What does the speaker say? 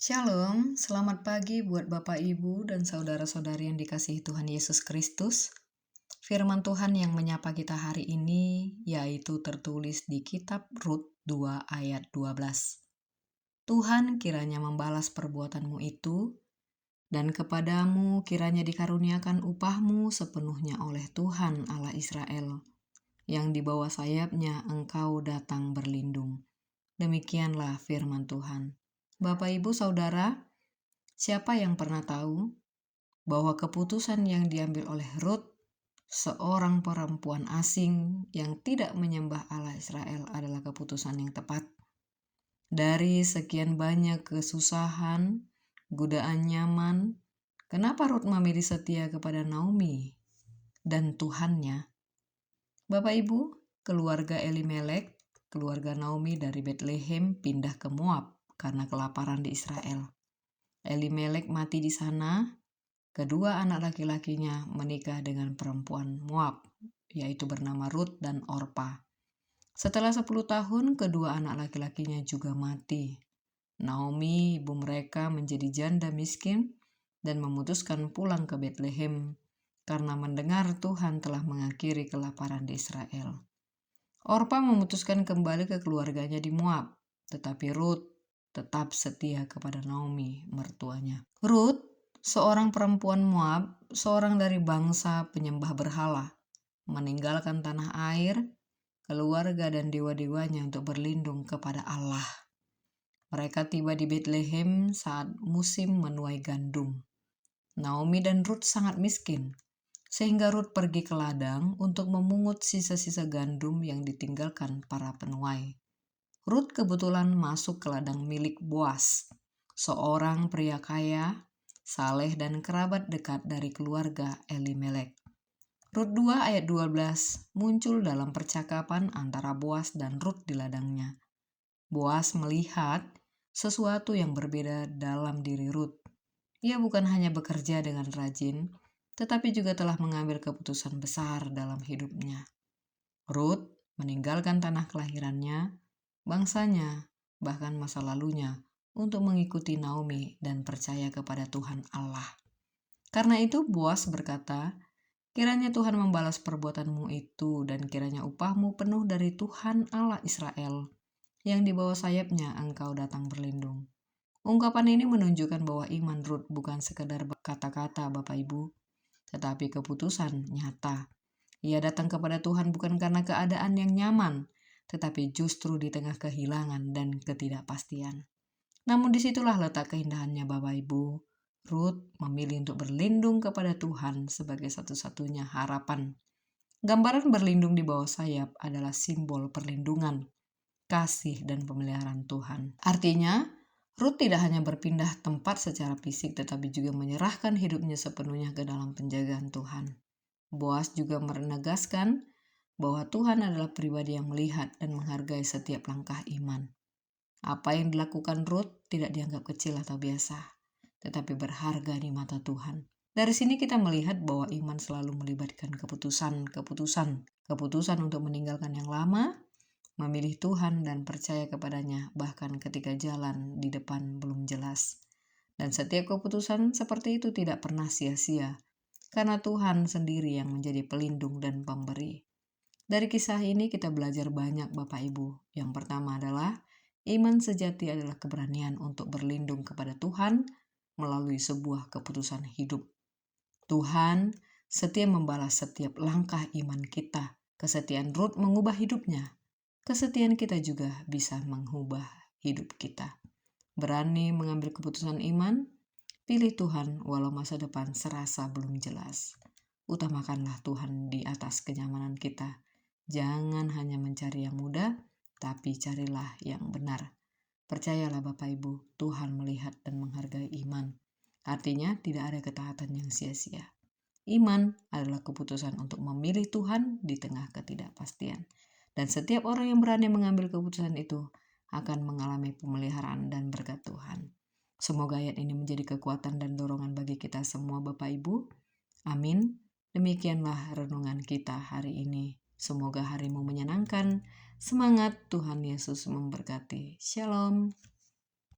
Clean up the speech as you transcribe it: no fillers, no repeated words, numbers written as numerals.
Shalom, selamat pagi buat Bapak Ibu dan saudara-saudari yang dikasihi Tuhan Yesus Kristus. Firman Tuhan yang menyapa kita hari ini yaitu tertulis di kitab Rut 2 ayat 12. Tuhan kiranya membalas perbuatanmu itu, dan kepadamu kiranya dikaruniakan upahmu sepenuhnya oleh Tuhan Allah Israel, yang di bawah sayapnya engkau datang berlindung. Demikianlah firman Tuhan. Bapak, Ibu, Saudara, siapa yang pernah tahu bahwa keputusan yang diambil oleh Rut, seorang perempuan asing yang tidak menyembah Allah Israel, adalah keputusan yang tepat? Dari sekian banyak kesusahan, godaan nyaman, kenapa Rut memilih setia kepada Naomi dan Tuhannya? Bapak Ibu, keluarga Elimelek, keluarga Naomi dari Bethlehem pindah ke Moab karena kelaparan di Israel. Elimelek mati di sana. Kedua anak laki-lakinya menikah dengan perempuan Moab, yaitu bernama Rut dan Orpa. Setelah 10 tahun, kedua anak laki-lakinya juga mati. Naomi, ibu mereka, menjadi janda miskin dan memutuskan pulang ke Bethlehem karena mendengar Tuhan telah mengakhiri kelaparan di Israel. Orpa memutuskan kembali ke keluarganya di Moab, tetapi Rut tetap setia kepada Naomi, mertuanya. Rut, seorang perempuan Moab, seorang dari bangsa penyembah berhala, meninggalkan tanah air, keluarga dan dewa-dewanya untuk berlindung kepada Allah. Mereka tiba di Bethlehem saat musim menuai gandum. Naomi dan Rut sangat miskin, sehingga Rut pergi ke ladang untuk memungut sisa-sisa gandum yang ditinggalkan para penuai. Rut kebetulan masuk ke ladang milik Boas, seorang pria kaya, saleh dan kerabat dekat dari keluarga Elimelek. Rut 2 ayat 12 muncul dalam percakapan antara Boas dan Rut di ladangnya. Boas melihat sesuatu yang berbeda dalam diri Rut. Ia bukan hanya bekerja dengan rajin, tetapi juga telah mengambil keputusan besar dalam hidupnya. Rut meninggalkan tanah kelahirannya, bangsanya, bahkan masa lalunya untuk mengikuti Naomi dan percaya kepada Tuhan Allah. Karena itu Boas berkata, kiranya Tuhan membalas perbuatanmu itu dan kiranya upahmu penuh dari Tuhan Allah Israel, yang di bawah sayapnya engkau datang berlindung. Ungkapan ini menunjukkan bahwa iman Rut bukan sekedar kata-kata Bapak Ibu, tetapi keputusan nyata. Ia datang kepada Tuhan bukan karena keadaan yang nyaman, tetapi justru di tengah kehilangan dan ketidakpastian. Namun disitulah letak keindahannya Bapak Ibu. Rut memilih untuk berlindung kepada Tuhan sebagai satu-satunya harapan. Gambaran berlindung di bawah sayap adalah simbol perlindungan, kasih, dan pemeliharaan Tuhan. Artinya, Rut tidak hanya berpindah tempat secara fisik, tetapi juga menyerahkan hidupnya sepenuhnya ke dalam penjagaan Tuhan. Boas juga menegaskan bahwa Tuhan adalah pribadi yang melihat dan menghargai setiap langkah iman. Apa yang dilakukan Rut tidak dianggap kecil atau biasa, tetapi berharga di mata Tuhan. Dari sini kita melihat bahwa iman selalu melibatkan keputusan untuk meninggalkan yang lama, memilih Tuhan dan percaya kepadanya bahkan ketika jalan di depan belum jelas. Dan setiap keputusan seperti itu tidak pernah sia-sia, karena Tuhan sendiri yang menjadi pelindung dan pemberi. Dari kisah ini kita belajar banyak Bapak Ibu. Yang pertama adalah iman sejati adalah keberanian untuk berlindung kepada Tuhan melalui sebuah keputusan hidup. Tuhan setia membalas setiap langkah iman kita. Kesetiaan Rut mengubah hidupnya. Kesetiaan kita juga bisa mengubah hidup kita. Berani mengambil keputusan iman, pilih Tuhan walau masa depan serasa belum jelas. Utamakanlah Tuhan di atas kenyamanan kita. Jangan hanya mencari yang mudah, tapi carilah yang benar. Percayalah Bapak Ibu, Tuhan melihat dan menghargai iman. Artinya tidak ada ketaatan yang sia-sia. Iman adalah keputusan untuk memilih Tuhan di tengah ketidakpastian. Dan setiap orang yang berani mengambil keputusan itu akan mengalami pemeliharaan dan berkat Tuhan. Semoga ayat ini menjadi kekuatan dan dorongan bagi kita semua Bapak Ibu. Amin. Demikianlah renungan kita hari ini. Semoga harimu menyenangkan. Semangat, Tuhan Yesus memberkati. Shalom.